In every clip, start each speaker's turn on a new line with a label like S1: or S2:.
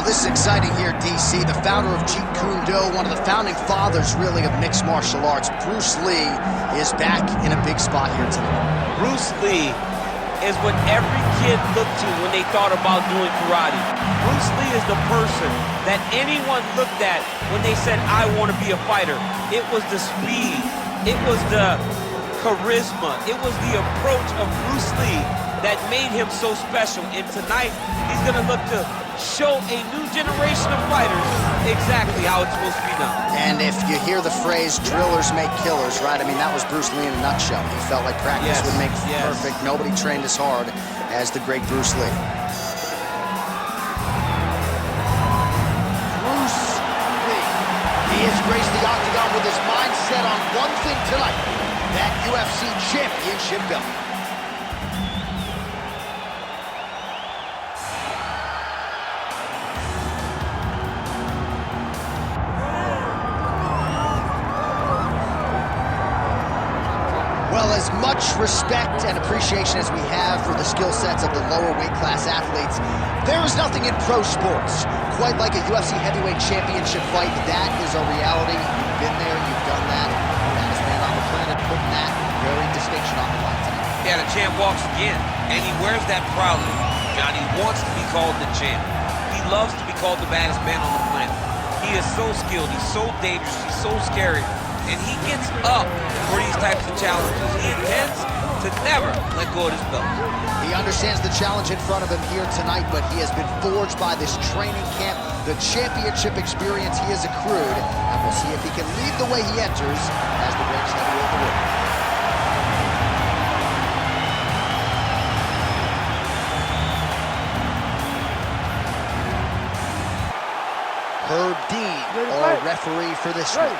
S1: this is exciting here, DC. The founder of Jeet Kune Do, one of the founding fathers, really, of mixed martial arts, Bruce Lee, is back in a big spot here tonight.
S2: Bruce Lee is what every kid looked to when they thought about doing karate. Bruce Lee is the person that anyone looked at when they said, I want to be a fighter. It was the speed, it was the charisma, it was the approach of Bruce Lee that made him so special. And tonight, he's going to look to show a new generation of fighters exactly how it's supposed to be done.
S1: And if you hear the phrase, drillers make killers, right? I mean, that was Bruce Lee in a nutshell. He felt like practice would make perfect. Nobody trained as hard as the great Bruce Lee. Bruce Lee. He has graced the octagon with his mind set on one thing tonight, that UFC championship belt. Well, as much respect and appreciation as we have for the skill sets of the lower weight class athletes, there is nothing in pro sports quite like a UFC heavyweight championship fight. That is a reality. You've been there, you've done that. Baddest man on the planet putting that very distinction on the line tonight.
S2: Yeah, the champ walks again, and he wears that proudly. Johnny wants to be called the champ. He loves to be called the baddest man on the planet. He is so skilled, he's so dangerous, he's so scary. And he gets up for these types of challenges. He intends to never let go of his belt.
S1: He understands the challenge in front of him here tonight, but he has been forged by this training camp, the championship experience he has accrued, and we'll see if he can lead the way he enters as the greatest heavyweight in the world. Herb Dean, our referee for this one.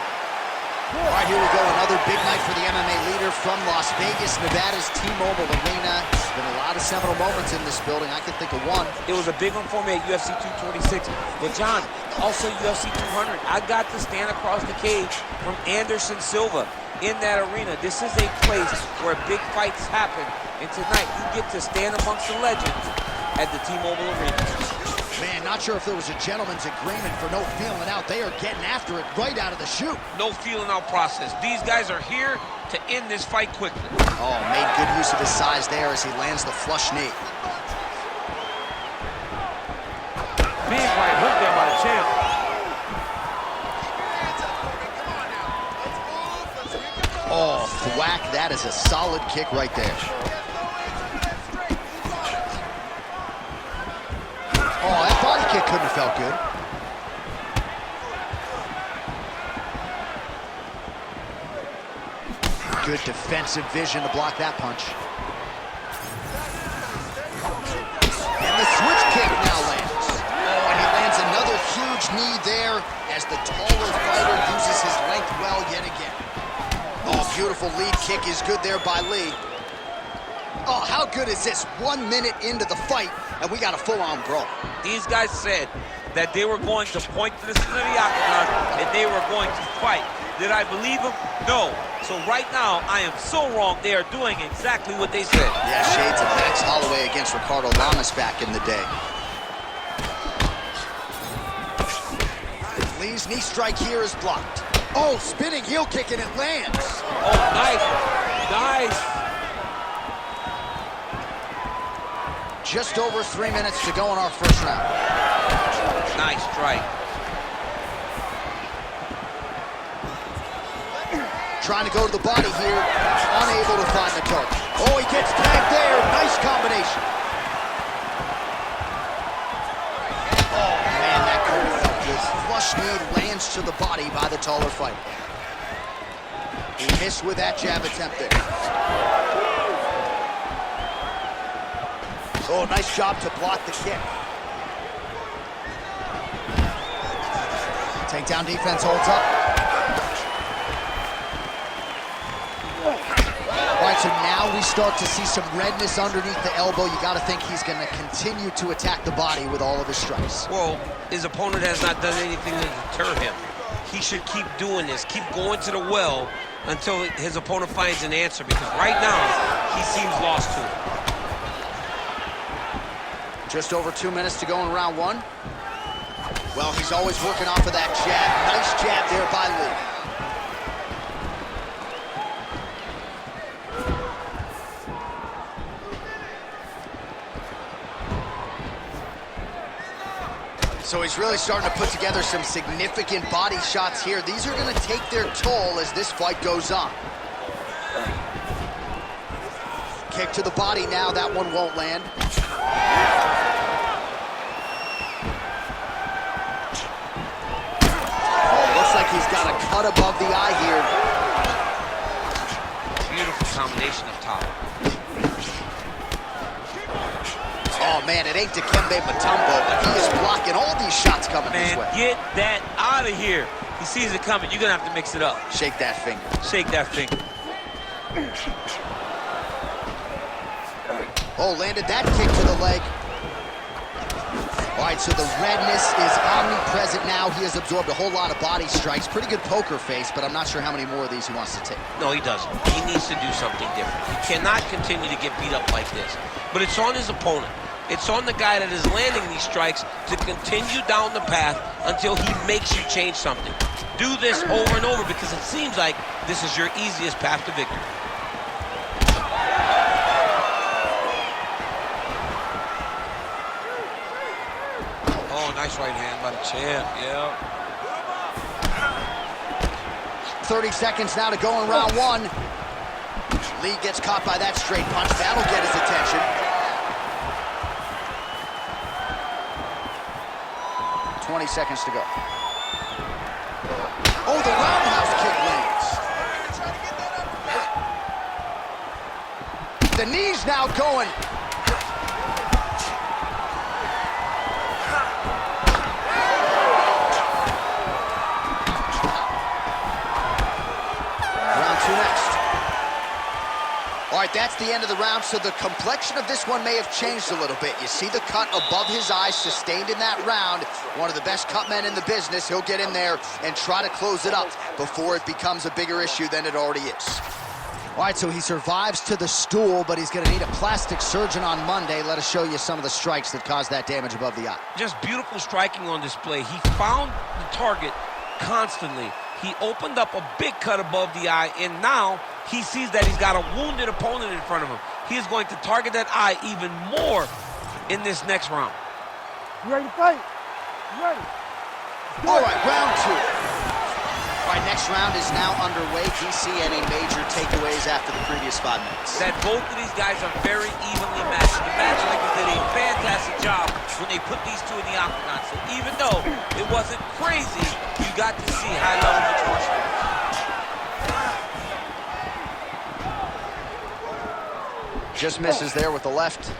S1: All right, here we go. Another big night for the MMA leader from Las Vegas, Nevada's T-Mobile Arena. There's been a lot of seminal moments in this building. I can think of one.
S2: It was a big one for me at UFC 226. But John, also UFC 200. I got to stand across the cage from Anderson Silva in that arena. This is a place where big fights happen. And tonight, you get to stand amongst the legends at the T-Mobile Arena.
S1: Man, not sure if there was a gentleman's agreement for no feeling out. They are getting after it right out of the chute.
S2: No feeling out process. These guys are here to end this fight quickly.
S1: Oh, made good use of his size there as he lands the flush knee.
S2: Big right hook there by the champ.
S1: Oh, thwack. That is a solid kick right there. Oh, that body kick couldn't have felt good. Good defensive vision to block that punch. And the switch kick now lands. Oh, and he lands another huge knee there as the taller fighter uses his length well yet again. Oh, beautiful lead kick is good there by Lee. Oh, how good is this? 1 minute into the fight, and we got a full-on brawl.
S2: These guys said that they were going to point to the center of the octagon and they were going to fight. Did I believe them? No. So right now, I am so wrong. They are doing exactly what they said.
S1: Yeah, shades of Max Holloway against Ricardo Lamas back in the day. Lee's knee strike here is blocked. Oh, spinning heel kick, and it lands.
S2: Oh, nice. Nice.
S1: Just over 3 minutes to go in our first round.
S2: Nice strike.
S1: Trying to go to the body here, unable to find the target. Oh, he gets tagged there. Nice combination. Oh, man, that could have felt good. Flush knee lands to the body by the taller fighter. He missed with that jab attempt there. Oh, nice job to block the kick. Takedown defense holds up. All right, so now we start to see some redness underneath the elbow. You got to think he's going to continue to attack the body with all of his strikes.
S2: Well, his opponent has not done anything to deter him. He should keep doing this, keep going to the well until his opponent finds an answer, because right now, he seems lost to it.
S1: Just over 2 minutes to go in round one. Well, he's always working off of that jab. Nice jab there by Lee. So he's really starting to put together some significant body shots here. These are going to take their toll as this fight goes on. Kick to the body now. That one won't land. Looks like he's got a cut above the eye here.
S2: Beautiful combination up top.
S1: Oh, man, it ain't Dikembe Mutombo, but he is blocking all these shots coming his way.
S2: Get that out of here. He sees it coming. You're going to have to mix it up.
S1: Shake that finger.
S2: Shake that finger.
S1: Oh, landed that kick to the leg. All right, so the redness is omnipresent now. He has absorbed a whole lot of body strikes. Pretty good poker face, but I'm not sure how many more of these he wants to take.
S2: No, he doesn't. He needs to do something different. He cannot continue to get beat up like this. But it's on his opponent. It's on the guy that is landing these strikes to continue down the path until he makes you change something. Do this over and over because it seems like this is your easiest path to victory. Oh, nice right hand by the champ, yeah.
S1: 30 seconds now to go in round one. Lee gets caught by that straight punch. That'll get his attention. 20 seconds to go. Oh, the roundhouse kick lands. The knee's now going. Round two next. All right, that's the end of the round, so the complexion of this one may have changed a little bit. You see the cut above his eye sustained in that round. One of the best cut men in the business. He'll get in there and try to close it up before it becomes a bigger issue than it already is. All right, so he survives to the stool, but he's going to need a plastic surgeon on Monday. Let us show you some of the strikes that caused that damage above the eye.
S2: Just beautiful striking on display. He found the target constantly. He opened up a big cut above the eye, and now he sees that he's got a wounded opponent in front of him. He is going to target that eye even more in this next round.
S3: You ready to fight? You ready?
S1: All right, round two. All right, next round is now underway. DC, any major takeaways after the previous 5 minutes?
S2: That both of these guys are very evenly matched. The matchmakers did a fantastic job when they put these two in the octagon. So even though it wasn't crazy, you got to see high level mixed martial arts.
S1: Just misses there with the left.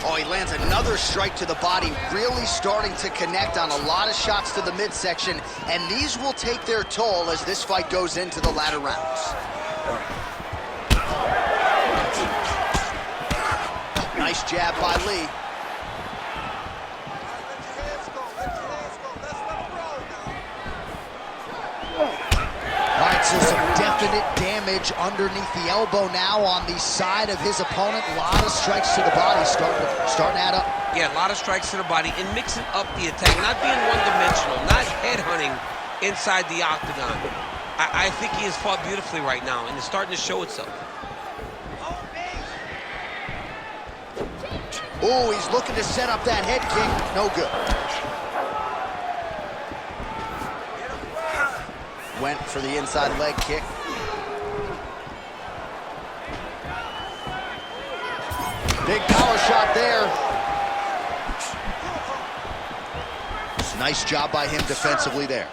S1: Oh, he lands another strike to the body, really starting to connect on a lot of shots to the midsection, and these will take their toll as this fight goes into the latter rounds. Nice jab by Lee. All right, so some definite damage underneath the elbow now on the side of his opponent. A lot of strikes to the body starting to add up.
S2: Yeah, a lot of strikes to the body and mixing up the attack, not being one-dimensional, not headhunting inside the octagon. I think he has fought beautifully right now, and it's starting to show itself.
S1: Oh, he's looking to set up that head kick. No good. Went for the inside leg kick. Big power shot there. Nice job by him defensively there.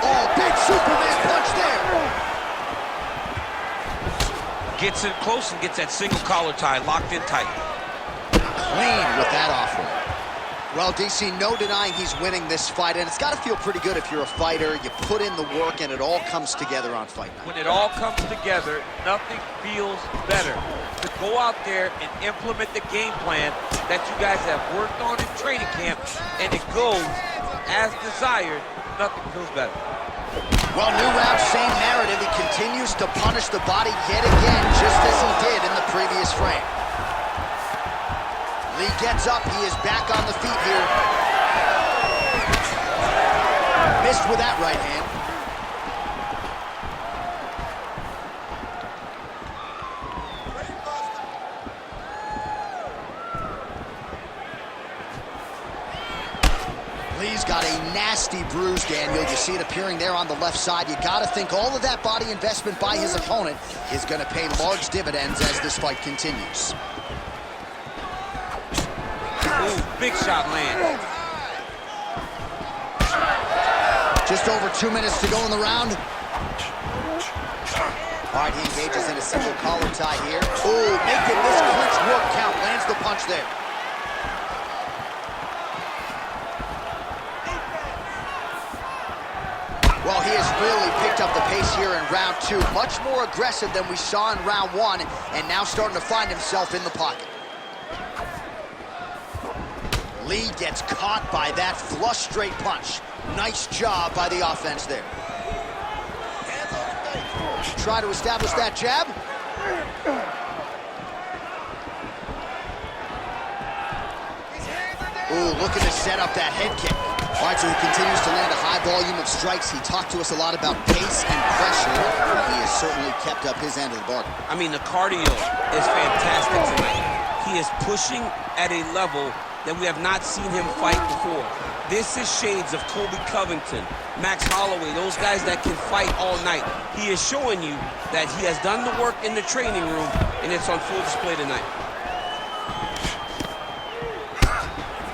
S1: Oh, big Superman punch there.
S2: Gets it close and gets that single collar tie locked in tight.
S1: Clean with that offering. Well, DC, no denying he's winning this fight, and it's got to feel pretty good if you're a fighter. You put in the work, and it all comes together on fight night.
S2: When it all comes together, nothing feels better. To go out there and implement the game plan that you guys have worked on in training camp, and it goes as desired, nothing feels better.
S1: Well, new round, same narrative. He continues to punish the body yet again, just as he did in the previous frame. Lee gets up, he is back on the feet here. Missed with that right hand. Lee's got a nasty bruise, Daniel. You see it appearing there on the left side. You got to think all of that body investment by his opponent is going to pay large dividends as this fight continues.
S2: Ooh, big shot land.
S1: Just over 2 minutes to go in the round. All right, he engages in a single collar tie here. Ooh, making this clinch work count. Lands the punch there. Well, he has really picked up the pace here in round 2. Much more aggressive than we saw in round 1, and now starting to find himself in the pocket. Lee gets caught by that flush straight punch. Nice job by the offense there. Try to establish that jab. Ooh, looking to set up that head kick. All right, so he continues to land a high volume of strikes. He talked to us a lot about pace and pressure. He has certainly kept up his end of the bargain.
S2: I mean, the cardio is fantastic tonight. He is pushing at a level that we have not seen him fight before. This is shades of Colby Covington, Max Holloway, those guys that can fight all night. He is showing you that he has done the work in the training room, and it's on full display tonight.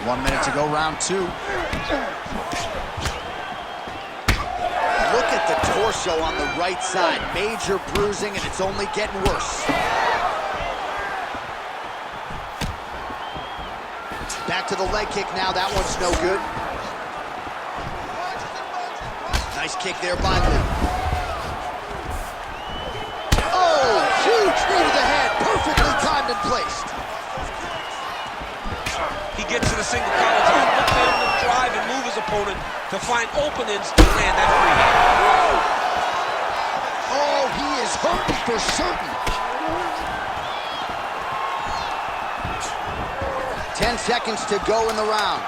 S1: 1 minute to go, round 2. Look at the torso on the right side. Major bruising, and it's only getting worse. Back to the leg kick now. That one's no good. Nice kick there by Lee. Oh, huge knee to the head. Perfectly timed and placed.
S2: He gets to the single collar tie. Look at him to drive and move his opponent to find openings to land that free hand.
S1: Oh, he is hurting for certain. 10 seconds to go in the round.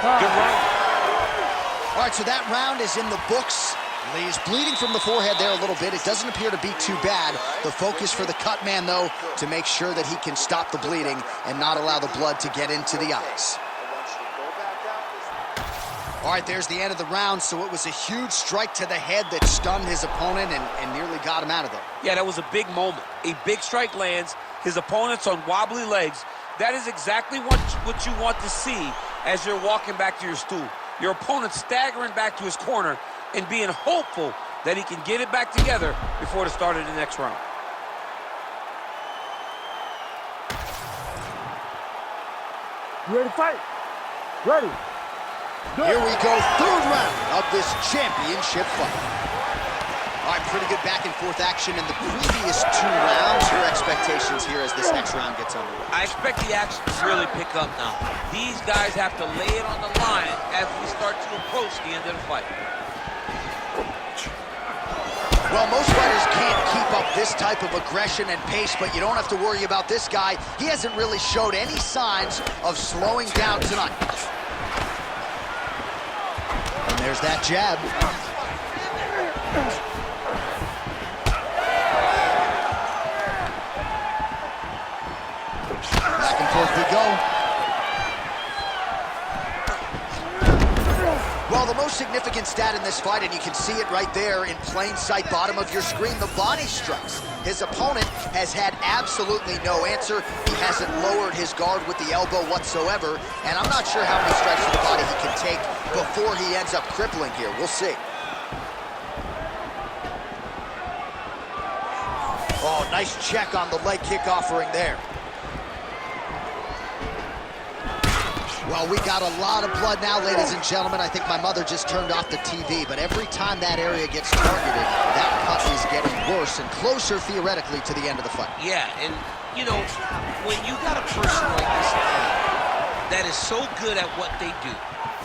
S2: Good round.
S1: All right, so that round is in the books. Lee's bleeding from the forehead there a little bit. It doesn't appear to be too bad. The focus for the cut man, though, to make sure that he can stop the bleeding and not allow the blood to get into the eyes. All right, there's the end of the round, so it was a huge strike to the head that stunned his opponent and nearly got him out of there.
S2: Yeah, that was a big moment. A big strike lands, his opponent's on wobbly legs. That is exactly what you want to see as you're walking back to your stool. Your opponent staggering back to his corner and being hopeful that he can get it back together before the start of the next round.
S3: You ready to fight? Ready.
S1: Here we go, third round of this championship fight. All right, pretty good back and forth action in the previous 2 rounds. Your expectations here as this next round gets underway?
S2: I expect the action to really pick up now. These guys have to lay it on the line as we start to approach the end of the fight.
S1: Well, most fighters can't keep up this type of aggression and pace, but you don't have to worry about this guy. He hasn't really showed any signs of slowing down tonight. And there's that jab. Back and forth we go. Well, the most significant stat in this fight, and you can see it right there in plain sight, bottom of your screen, the body strikes. His opponent has had absolutely no answer. He hasn't lowered his guard with the elbow whatsoever, and I'm not sure how many strikes to the body he can take before he ends up crippling here. We'll see. Oh, nice check on the leg kick offering there. Well, we got a lot of blood now, ladies and gentlemen. I think my mother just turned off the TV, but every time that area gets targeted, that cut is getting worse and closer, theoretically, to the end of the fight.
S2: Yeah, and, you know, when you got a person like this is so good at what they do.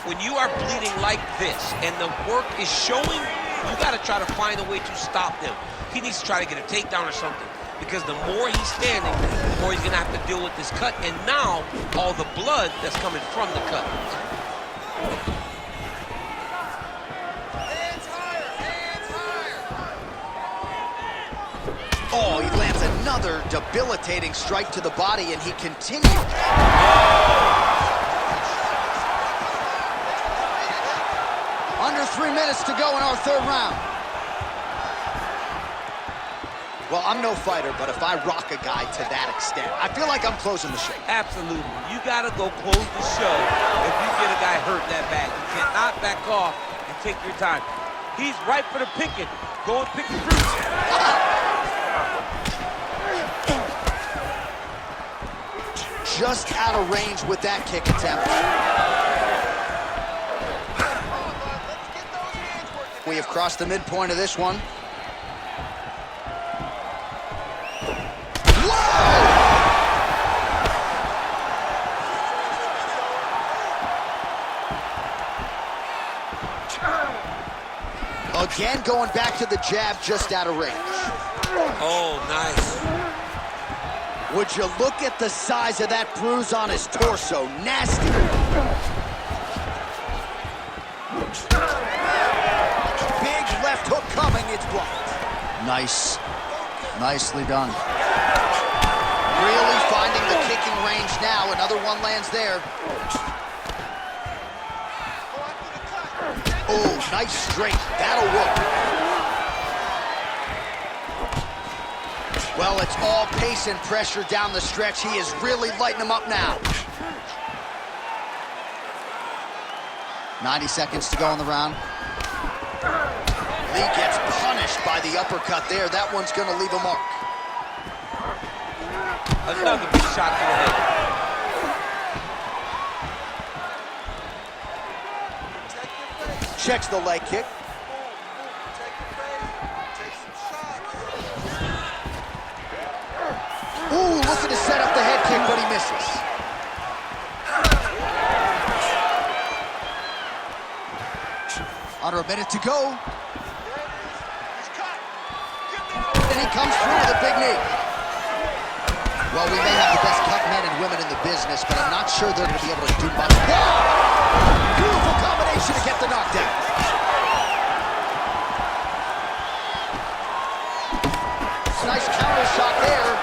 S2: When you are bleeding like this and the work is showing, you got to try to find a way to stop them. He needs to try to get a takedown or something, because the more he's standing, the more he's going to have to deal with this cut, and now all the blood that's coming from the cut.
S1: Hands higher, hands higher. Oh, he lands another debilitating strike to the body, and he continues. Under 3 minutes to go in our third round. Well, I'm no fighter, but if I rock a guy to that extent, I feel like I'm closing the show.
S2: Absolutely. You got to go close the show if you get a guy hurt that bad. You cannot back off and take your time. He's right for the picking. Go and pick the fruits.
S1: Just out of range with that kick attempt. We have crossed the midpoint of this one. Again, going back to the jab, just out of range.
S2: Oh, nice.
S1: Would you look at the size of that bruise on his torso? Nasty. Big left hook coming, it's blocked. Nice. Nicely done. Really finding the kicking range now. Another one lands there. Oh, nice straight. That'll work. Well, it's all pace and pressure down the stretch. He is really lighting him up now. 90 seconds to go in the round. Lee gets punished by the uppercut there. That one's going to leave a mark.
S2: Another big shot to the head.
S1: Checks the leg kick. Ooh, looking to set up the head kick, but he misses. Under a minute to go. And he comes through with a big knee. Well, we may have the best cut men and women in the business, but I'm not sure they're going to be able to do much. Wow! Beautiful combination to get the knockdown. Nice counter shot there.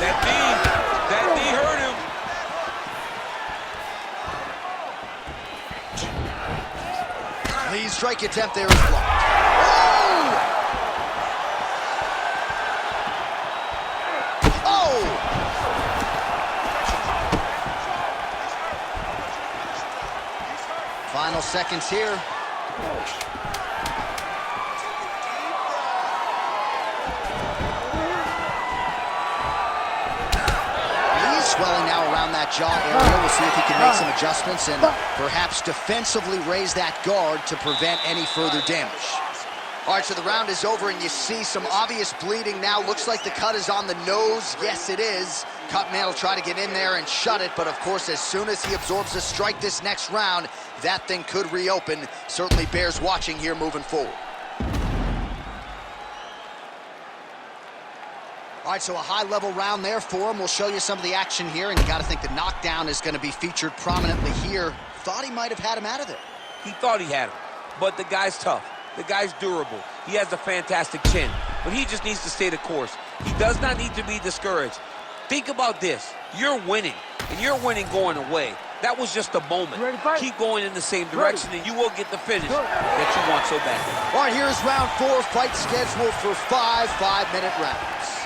S2: That knee hurt him.
S1: Lee's strike attempt there is blocked. Oh! Final seconds here. Swelling now around that jaw area. We'll see if he can make some adjustments and perhaps defensively raise that guard to prevent any further damage. All right, so the round is over, and you see some obvious bleeding now. Looks like the cut is on the nose. Yes, it is. Cutman will try to get in there and shut it, but of course, as soon as he absorbs a strike this next round, that thing could reopen. Certainly bears watching here moving forward. All right, so a high-level round there for him. We'll show you some of the action here, and you got to think the knockdown is going to be featured prominently here. Thought he might have had him out of there.
S2: He thought he had him, but the guy's tough. The guy's durable. He has a fantastic chin, but he just needs to stay the course. He does not need to be discouraged. Think about this. You're winning, and you're winning going away. That was just a moment. Keep going in the same direction, and you will get the finish that you want so badly.
S1: All right, here's round 4. Fight scheduled for 5 5-minute rounds.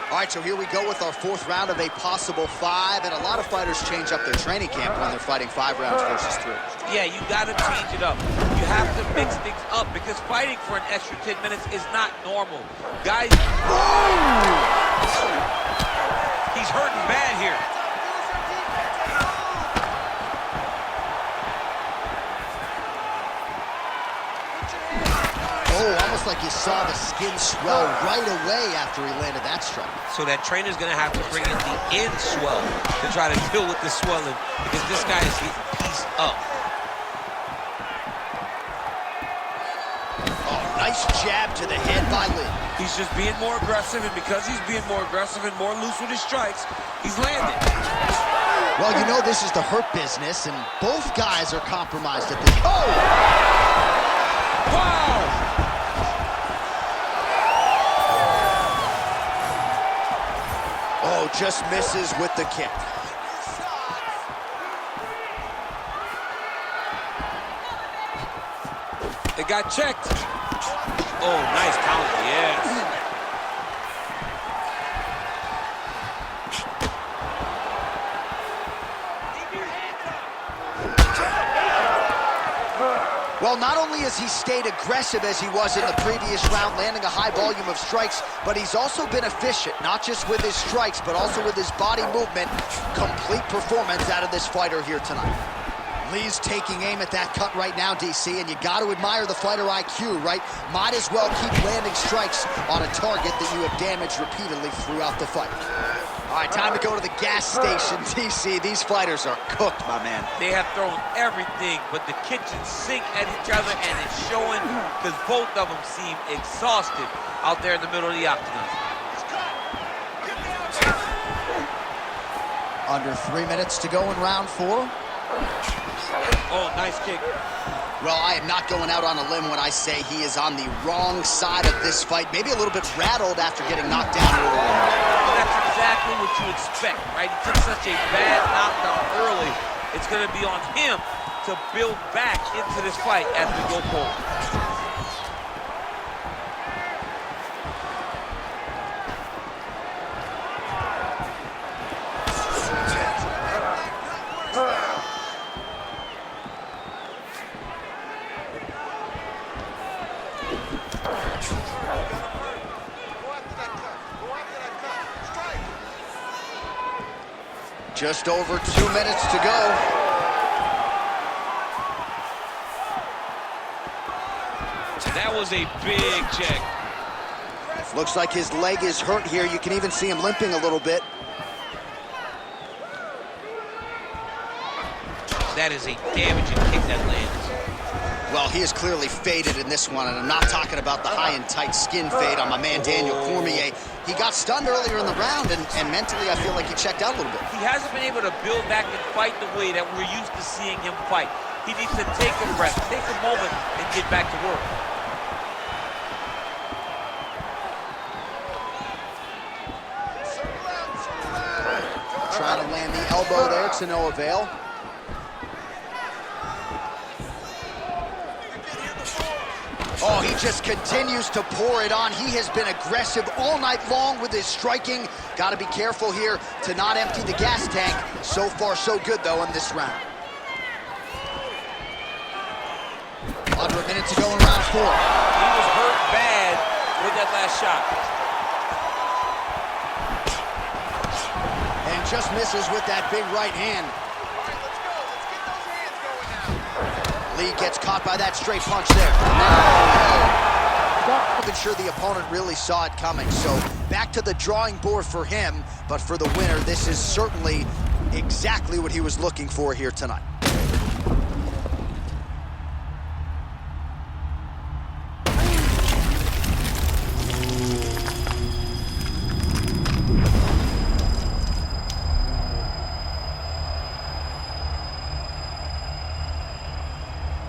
S1: All right, so here we go with our 4th round of a possible 5, and a lot of fighters change up their training camp when they're fighting 5 rounds versus 3.
S2: Yeah, you got to change it up. You have to mix things up, because fighting for an extra 10 minutes is not normal. Guys, he's hurting bad here.
S1: Oh, almost like you saw the skin swell right away after he landed that strike.
S2: So that trainer's gonna have to bring in the end swell to try to deal with the swelling, because this guy is getting pieced up.
S1: Oh, nice jab to the head by Lee.
S2: He's just being more aggressive, and because he's being more aggressive and more loose with his strikes, he's landing.
S1: Well, you know this is the hurt business, and both guys are compromised at this. Oh!
S2: Wow!
S1: Oh, just misses with the kick.
S2: It got checked. Oh, nice counter, yes.
S1: Well, not only has he stayed aggressive as he was in the previous round, landing a high volume of strikes, but he's also been efficient, not just with his strikes, but also with his body movement. Complete performance out of this fighter here tonight. Lee's taking aim at that cut right now, DC, and you got to admire the fighter IQ, right? Might as well keep landing strikes on a target that you have damaged repeatedly throughout the fight. All right, time to go to the gas station, DC. These fighters are cooked, my man.
S2: They have thrown everything but the kitchen sink at each other, and it's showing because both of them seem exhausted out there in the middle of the octagon.
S1: Under 3 minutes to go in round 4.
S2: Oh, nice kick.
S1: Well, I am not going out on a limb when I say he is on the wrong side of this fight. Maybe a little bit rattled after getting knocked down early.
S2: That's exactly what you expect, right? He took such a bad knockdown early. It's going to be on him to build back into this fight as we go forward.
S1: Just over 2 minutes to go.
S2: That was a big check.
S1: Looks like his leg is hurt here. You can even see him limping a little bit.
S2: That is a damaging kick that lands.
S1: Well, he is clearly faded in this one, and I'm not talking about the high and tight skin fade on my man Daniel Cormier. He got stunned earlier in the round, and mentally I feel like he checked out a little bit.
S2: He hasn't been able to build back and fight the way that we're used to seeing him fight. He needs to take a breath, take a moment, and get back to work.
S1: Trying to land the elbow there to no avail. Oh, he just continues to pour it on. He has been aggressive all night long with his striking. Got to be careful here to not empty the gas tank. So far, so good, though, in this round. Under a minute to go in round 4.
S2: He was hurt bad with that last shot.
S1: And just misses with that big right hand. Lee gets caught by that straight punch there. Not even sure the opponent really saw it coming, so back to the drawing board for him. But for the winner, this is certainly exactly what he was looking for here tonight.